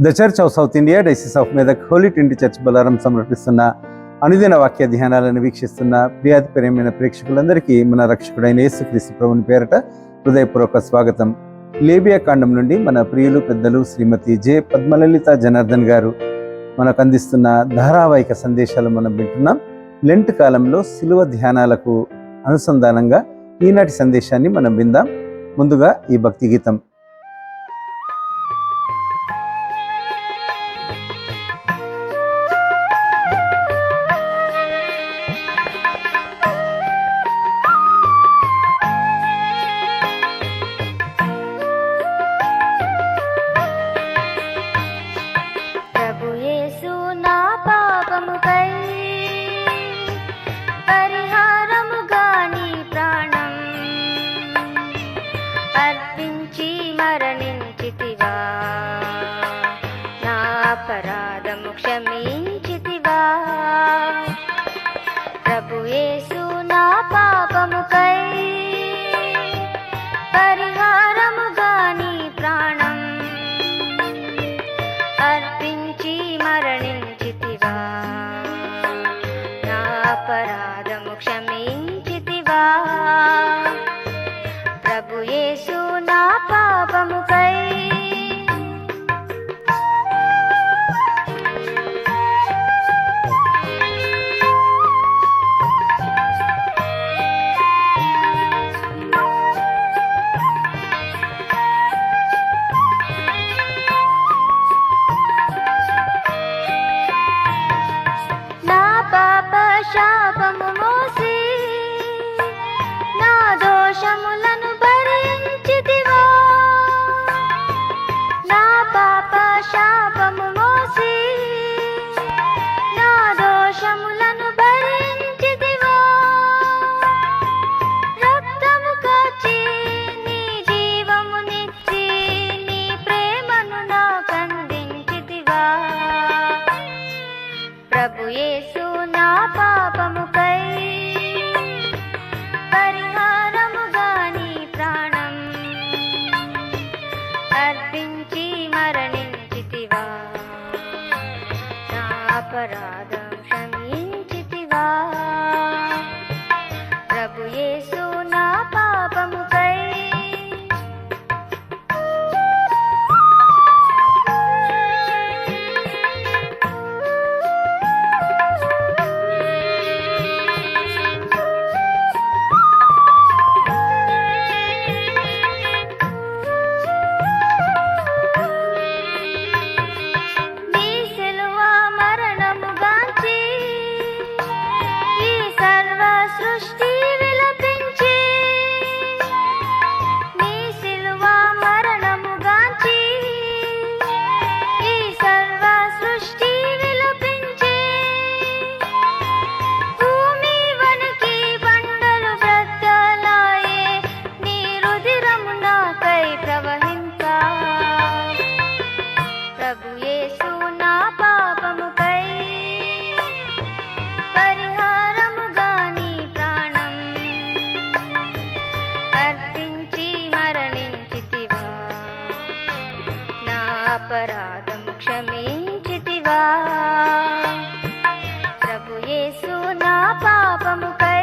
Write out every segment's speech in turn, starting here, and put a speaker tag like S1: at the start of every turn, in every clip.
S1: The Church of South India Diocese of Medak Holy Trinity Church Bollaram సమర్పిస్తున్న అనుదిన వాక్య ధ్యానాలను వీక్షిస్తున్న ప్రియమైన ప్రేక్షకులందరికీ మన రక్షకుడైన యేసుక్రీస్తు ప్రభుని పేరట హృదయపూర్వక స్వాగతం. లేబియా కాండం నుండి మన ప్రియులు పెద్దలు శ్రీమతి జె పద్మలలిత జనార్దన్ గారు మనకు అందిస్తున్న ధారావాహిక సందేశాలు మనం వింటున్నాం. లెంట్ కాలంలో శిలువ ధ్యానాలకు అనుసంధానంగా ఈనాటి సందేశాన్ని మనం విందాం. ముందుగా ఈ భక్తి గీతం.
S2: మరణించితివా, నా అపరాధము క్షమించితివా. ప్రభు యేసు నా పాపముకై పరిహారముగా నీ ప్రాణం అర్పించి మరణించితివా, నా అపరాధము క్షమించితివా. ప్రభు యేసు నా పాపముకై నా పాప శాపము మోసి నా దోషములను భరించితివా, నా పాప శాపము మోసి నా దోషములను భరించితివా. రక్తము కాచి నీ జీవమునిచ్చి నీ ప్రేమను నాకందించితివా. ప్రభు యేసు నా పాపముకై పరిహారముగా నీ ప్రాణం అర్పించి మరణించితివా, నా అపరాధం క్షమించితివా. ప్రభు యేసు నా పాపముకై సృష్టి విలపించి, నీ సిలువ మరణముగాంచి ఈ సర్వ సృష్టి విలపించి, భూమి వనికి బండలు బ్రద్దలాయే నీ రుధిరము నాకై ప్రవహింప. ప్రభు యేసు నా పాపముకై పరిహారముగా నీ ప్రాణం అర్పించి మరణించితివా, నా అపరాధము క్షమించితివా. ప్రభు యేసు నా పాపముకై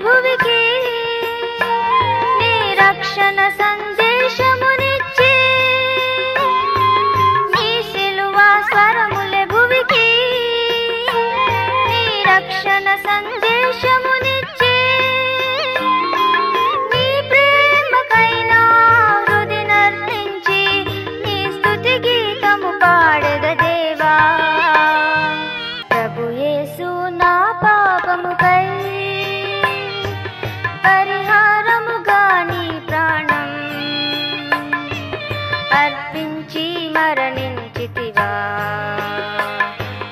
S2: భువికి నీ రక్షణ సందేశమునిచ్చి, నీ సిలువ స్వరములే భువికి నీ రక్షణ సందేశమునిచ్చి, నీ ప్రేమకైనా హృది నర్తించి నీ స్తుతి గీతము పాడెద దేవా. ప్రభు యేసు నా పాపముకై పరిహారముగా నీ ప్రాణం అర్పించి మరణించితివా,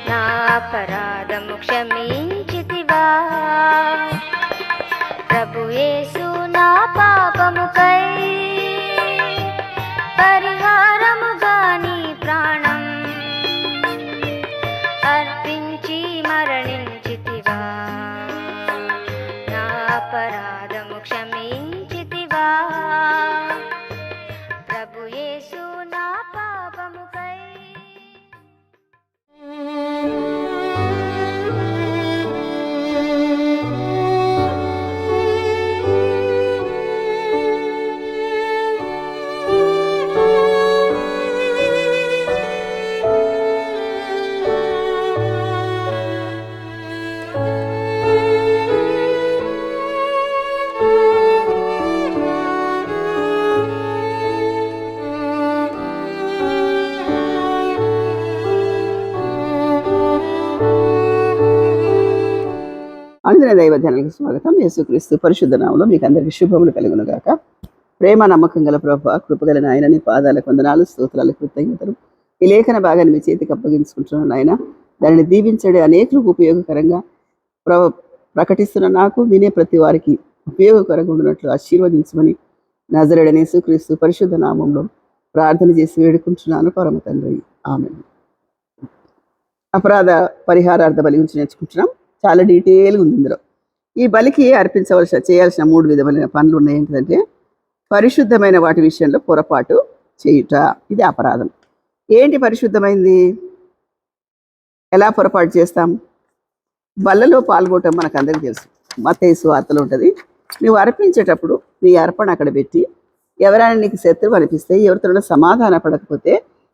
S2: నా అపరాధము క్షమించితివా. ప్రభు యేసు పరిహారముగా నీ ప్రాణం అర్పించి మరణించితివా, నా అపరాధము క్షమించితివా. ప్రభు యేసు నా పాపముకై
S3: ఆంజనేయ దైవ ధ్యానానికి స్వాగతం. యేసుక్రీస్తు పరిశుద్ధ నామములో మీకు అందరికీ శుభములు కలుగును గాక. ప్రేమ నమ్మకం గల ప్రభువా, కృపగల నాయన, నీ పాదాలకు వందనాలు, స్తోత్రాలు, కృతజ్ఞతలు. ఈ లేఖన భాగాన్ని మీ చేతికి అప్పగించుకుంటున్నాను నాయన. దానిని దీవించడే అనేకులకు ఉపయోగకరంగా ప్రకటిస్తున్న నాకు, వినే ప్రతి వారికి ఉపయోగకరంగా ఉండినట్లు ఆశీర్వదించమని నజరేయుడైన యేసుక్రీస్తు పరిశుద్ధ నామంలో ప్రార్థన చేసి వేడుకుంటున్నాను పరమ తండ్రి. ఆమేన్. అపరాధ పరిహారార్థ బలి గురించి నేర్చుకుంటున్నాం. చాలా డీటెయిల్గా ఉంది ఇందులో. ఈ బలికి చేయాల్సిన 3 విధమైన పనులు ఉన్నాయి. ఏంటంటే, పరిశుద్ధమైన వాటి విషయంలో పొరపాటు చేయుట, ఇది అపరాధం. ఏంటి పరిశుద్ధమైంది? ఎలా పొరపాటు చేస్తాం? బల్లలో పాల్గొనటం మనకు అందరికీ తెలుసు. మత్తయి సువార్తలో ఉంటుంది. నువ్వు అర్పించేటప్పుడు నీ అర్పణ అక్కడ పెట్టి, ఎవరైనా నీకు శత్రువు అనిపిస్తే, ఎవరితో సమాధాన పడకపోతే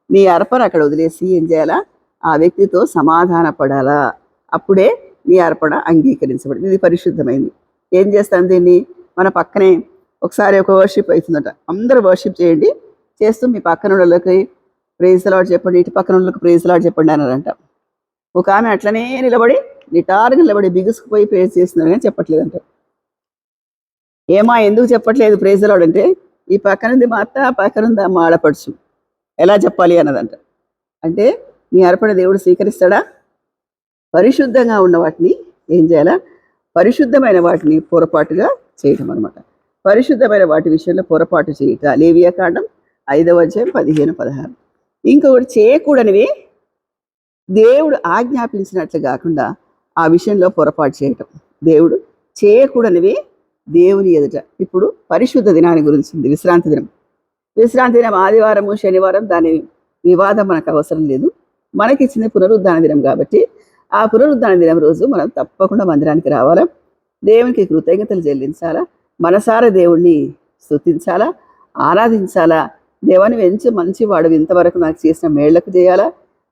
S3: నీ అర్పణ అక్కడ వదిలేసి ఏం చేయాలా? ఆ వ్యక్తితో సమాధాన పడాలా. అప్పుడే నీ అర్పణ అంగీకరించబడింది. ఇది పరిశుద్ధమైంది. ఏం చేస్తాం దీన్ని? మన పక్కనే ఒకసారి ఒక వర్షిప్ అవుతుందట. అందరూ వర్షిప్ చేయండి, చేస్తూ మీ పక్కన వాళ్ళకి ప్రైజ్ లార్డ్ చెప్పండి, ఇటు పక్కన వాళ్ళకి ప్రైజ్ లార్డ్ చెప్పండి అన్నారంట. ఒక ఆమె అట్లనే నిటారుగా నిలబడి బిగుసుకుపోయి ప్రేజ్ చేస్తున్నారు కానీ చెప్పట్లేదంట. ఏమా ఎందుకు చెప్పట్లేదు ప్రైజ్ లార్డ్ అంటే, ఈ పక్కనుంది మా అత్త, పక్కనుంది మా ఆడపడుచు, ఎలా చెప్పాలి అన్నదంట. అంటే నీ అర్పణ దేవుడు స్వీకరిస్తాడా? పరిశుద్ధంగా ఉన్న వాటిని ఏం చేయాలా? పరిశుద్ధమైన వాటిని పొరపాటుగా చేయటం అనమాట. పరిశుద్ధమైన వాటి విషయంలో పొరపాటు చేయట. లేవియాకాండం 5వ అధ్యాయం 15-16. ఇంకొకటి చేయకూడనివి దేవుడు ఆజ్ఞాపించినట్లు కాకుండా ఆ విషయంలో పొరపాటు చేయటం. దేవుడు చేయకూడనివి దేవుని ఎదుట. ఇప్పుడు పరిశుద్ధ దినాన్ని గురించి ఉంది. విశ్రాంతి దినం. విశ్రాంతి దినం ఆదివారము, శనివారం, దాని వివాదం మనకు అవసరం లేదు. మనకిచ్చింది పునరుద్ధాన దినం కాబట్టి ఆ పునరుద్ధాన దినం రోజు మనం తప్పకుండా మందిరానికి రావాలా, దేవునికి కృతజ్ఞతలు చెల్లించాలా, మనసారా దేవుణ్ణి స్తుతించాలా, ఆరాధించాలా. దేవాన్ని వెంచి మంచివాడు, ఇంతవరకు నాకు చేసిన మేళ్లకు చేయాలా,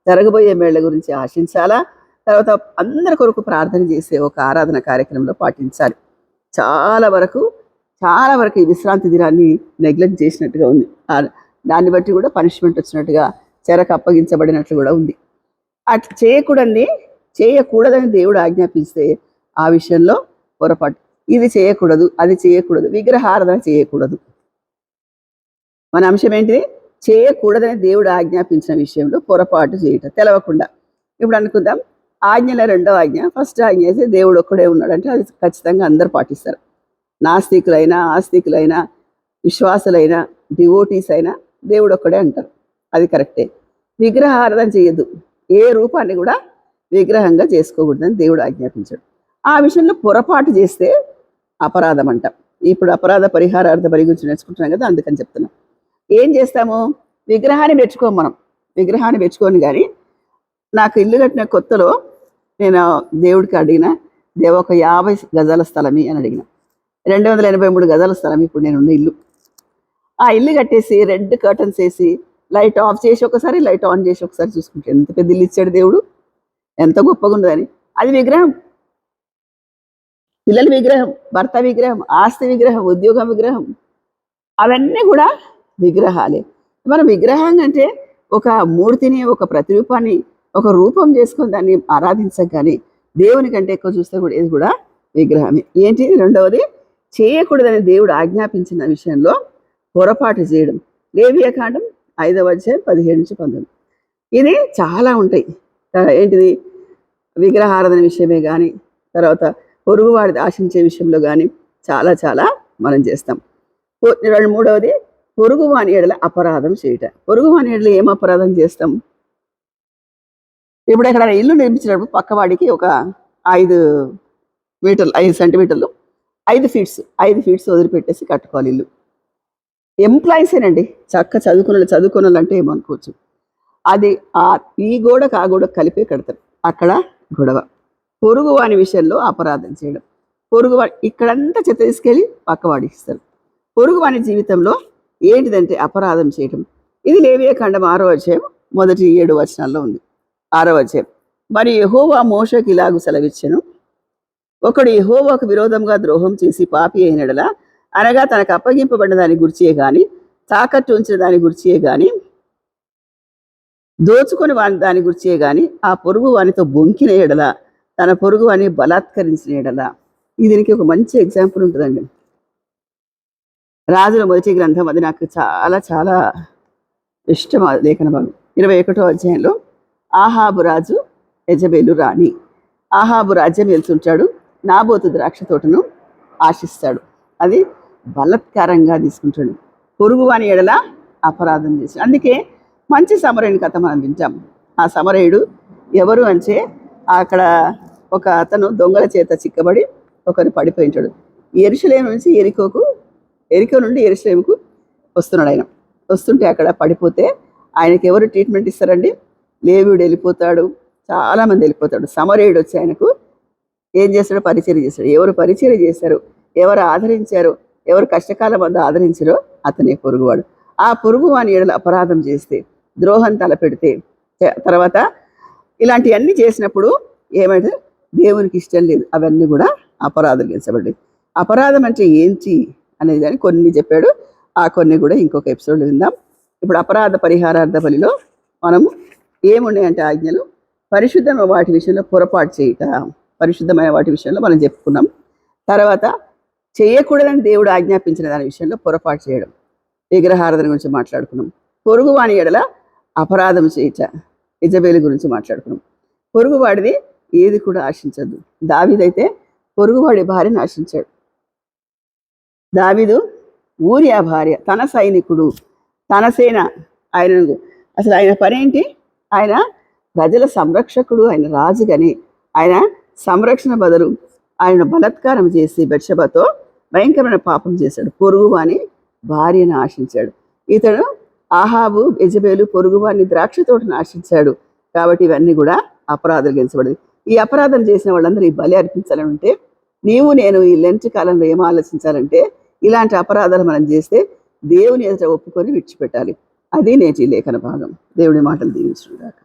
S3: జరగబోయే మేళ్ల గురించి ఆశించాలా. తర్వాత అందరి కొరకు ప్రార్థన చేసే ఒక ఆరాధన కార్యక్రమంలో పాటించాలి. చాలా వరకు ఈ విశ్రాంతి దినాన్ని నెగ్లెక్ట్ చేసినట్టుగా ఉంది. దాన్ని బట్టి కూడా పనిష్మెంట్ వచ్చినట్టుగా, చెరకు అప్పగించబడినట్లు కూడా ఉంది. అట్లా చేయకూడదని దేవుడు ఆజ్ఞాపిస్తే ఆ విషయంలో పొరపాటు. ఇది చేయకూడదు, అది చేయకూడదు, విగ్రహారాధన చేయకూడదు. మన అంశం ఏంటిది? చేయకూడదని దేవుడు ఆజ్ఞాపించిన విషయంలో పొరపాటు చేయటం తెలవకుండా. ఇప్పుడు అనుకుందాం, ఆజ్ఞల 2వ ఆజ్ఞ, ఫస్ట్ ఆజ్ఞ అయితే దేవుడు ఒక్కడే ఉన్నాడంటే అది ఖచ్చితంగా అందరూ పాటిస్తారు. నాస్తికులైనా, ఆస్తికులైనా, విశ్వాసులైనా, డివోటీస్ అయినా దేవుడు ఒక్కడే అంటారు. అది కరెక్టే. విగ్రహారాధన చేయొద్దు, ఏ రూపాన్ని కూడా విగ్రహంగా చేసుకోకూడదని దేవుడు ఆజ్ఞాపించాడు. ఆ విషయంలో పొరపాటు చేస్తే అపరాధం అంట. ఇప్పుడు అపరాధ పరిహారార్థ బలి గురించి నేర్చుకుంటున్నాం కదా, అందుకని చెప్తున్నాం. ఏం చేస్తాము? విగ్రహాన్ని పెట్టుకోము మనం. విగ్రహాన్ని పెట్టుకోని కానీ, నాకు ఇల్లు కట్టిన కొత్తలో నేను దేవుడికి అడిగిన, దేవ ఒక 50 గజాల స్థలమి అని అడిగిన. 283 గజాల స్థలం ఇప్పుడు నేనున్న ఇల్లు. ఆ ఇల్లు కట్టేసి రెడ్ కర్టన్స్ వేసి లైట్ ఆఫ్ చేసి ఒకసారి, లైట్ ఆన్ చేసి ఒకసారి చూసుకుంటే ఎంత పెద్ద ఇల్లు ఇచ్చాడు దేవుడు, ఎంత గొప్పగా ఉండదని. అది విగ్రహం. పిల్లల విగ్రహం, భర్త విగ్రహం, ఆస్తి విగ్రహం, ఉద్యోగం విగ్రహం, అవన్నీ కూడా విగ్రహాలే. మనం విగ్రహం అంటే ఒక మూర్తిని, ఒక ప్రతిరూపాన్ని, ఒక రూపం చేసుకొని దాన్ని ఆరాధించగానే దేవుని కంటే ఎక్కువ చూస్తే కూడా ఇది కూడా విగ్రహమే. ఏంటి? 2వది, చేయకూడదని దేవుడు ఆజ్ఞాపించిన విషయంలో పొరపాటు చేయడం. లేవియాకాండం 5వ అధ్యాయం 17-19. ఇది చాలా ఉంటాయి. ఏంటిది? విగ్రహారాధన విషయమే కానీ, తర్వాత పొరుగువాడిని ఆశించే విషయంలో కానీ చాలా మనం చేస్తాం. 3వది, పొరుగువాని ఎడల అపరాధం చేయుట. పొరుగువాని ఎడల ఏం అపరాధం చేస్తాం? ఇప్పుడు ఎక్కడ ఇల్లు నిర్మించినప్పుడు పక్కవాడికి ఒక 5 మీటర్లు 5 సెంటీమీటర్లు 5 ఫీట్స్ వదిలిపెట్టేసి కట్టుకోవాలి ఇల్లు. ఎంప్లాయీసేనండి, చదువుకున్న వాళ్ళు అంటే ఏమనుకోవచ్చు. అది ఈ గోడకు ఆ గోడకు కలిపే కడతారు. అక్కడ గొడవ. పొరుగువాని విషయంలో అపరాధం చేయడం. పొరుగువాడి ఇక్కడంతా చెత్త తీసుకెళ్ళి పక్కవాడికి ఇస్తారు. పొరుగువాని జీవితంలో ఏంటిదంటే అపరాధం చేయడం. ఇది లేవియాకాండం 6వ అధ్యాయం మొదటి 7 వచనాల్లో ఉంది. 6వ అధ్యాయం. మరి యెహోవా మోషేకి ఇలాగు సెలవిచ్చెను, ఒకడు యెహోవాకు విరోధంగా ద్రోహం చేసి పాపి అయినడల, అనగా తనకు అప్పగింపబడిన దాని గురించే గాని, తాకట్టు ఉంచిన దాని గురించే గాని, దోచుకొని దాని గురించే గాని ఆ పొరుగు వానితో బొంకిన ఎడల, తన పొరుగు వాని బలాత్కరించిన ఎడల. దీనికి ఒక మంచి ఎగ్జాంపుల్ ఉంటుందండి. రాజుల మొదటి గ్రంథం, అది నాకు చాలా చాలా ఇష్టం ఆ లేఖన భాగం. 21వ అధ్యాయంలో ఆహాబు రాజు, యెజబెలు రాణి. ఆహాబు రాజ్యం వెళ్తుంటాడు, నాబోతు ద్రాక్ష తోటను ఆశిస్తాడు. అది బలత్కారంగా తీసుకుంటాడు. పొరుగువాని ఎడల అపరాధం చేశాడు. అందుకే మంచి సమరయుని కథ మనం వింటాం. ఆ సమరయుడు ఎవరు అంటే, అక్కడ ఒక అతను దొంగల చేత చిక్కబడి ఒకరు పడిపోయింటాడు. యెరూషలేము నుంచి ఎరికో నుండి యెరూషలేముకు వస్తున్నాడు. ఆయన వస్తుంటే అక్కడ పడిపోతే ఆయనకి ఎవరు ట్రీట్మెంట్ ఇస్తారండి? లేవీయుడు వెళ్ళిపోతాడు, చాలామంది వెళ్ళిపోతాడు. సమరయుడు వచ్చి ఆయనకు ఏం చేస్తాడో పరిచర్య చేస్తాడు. ఎవరు పరిచర్య చేశారు, ఎవరు ఆదరించారు, ఎవరు కష్టకాలం వద్ద ఆదరించారో అతనే పొరుగువాడు. ఆ పొరుగు వాని ఎడల అపరాధం చేస్తే, ద్రోహం తలపెడితే, తర్వాత ఇలాంటివన్నీ చేసినప్పుడు ఏమంటే దేవునికి ఇష్టం లేదు. అవన్నీ కూడా అపరాధం చేసబడ్డాయి. అపరాధం అంటే ఏంటి అనేది అని కొన్ని చెప్పాడు. ఆ కొన్ని కూడా ఇంకొక ఎపిసోడ్లో విందాం. ఇప్పుడు అపరాధ పరిహారార్థ బలిలో మనము ఏమున్నాయంటే ఆజ్ఞలు, పరిశుద్ధమైన వాటి విషయంలో పొరపాటు చేయుట. పరిశుద్ధమైన వాటి విషయంలో మనం చెప్పుకున్నాం. తర్వాత చేయకూడదని దేవుడు ఆజ్ఞాపించిన దాని విషయంలో పొరపాటు చేయడం, విగ్రహారాధన గురించి మాట్లాడుకున్నాం. పొరుగువాని ఎడల అపరాధం చేయుట, యెజబెలు గురించి మాట్లాడుకున్నాం. పొరుగువాడిది ఏది కూడా ఆశించద్దు. దావీదైతే పొరుగువాడి భార్యను ఆశించాడు. దావీదు ఊరియా భార్య, తన సైనికుడు, తన సేన. అసలు ఆయన పని ఏంటి? ఆయన ప్రజల సంరక్షకుడు, ఆయన రాజుగాని ఆయన సంరక్షణ బదులు ఆయన బలత్కారం చేసి బెత్షెబతో భయంకరమైన పాపం చేశాడు. పొరుగువాని భార్యను ఆశించాడు. ఇతడు ఆహాబు, యెజబెలు పొరుగువాని ద్రాక్ష తోటను ఆశించాడు. కాబట్టి ఇవన్నీ కూడా అపరాధాలు గెలిచబడింది. ఈ అపరాధం చేసిన వాళ్ళందరూ ఈ బలి అర్పించాలని ఉంటే, నీవు నేను ఈ లెంట్ కాలంలో ఏం ఆలోచించాలంటే, ఇలాంటి అపరాధాలు మనం చేస్తే దేవుని ఎదుట ఒప్పుకొని విడిచిపెట్టాలి. అది నేటి లేఖన భాగం. దేవుడి మాటలు దీవించుగాక.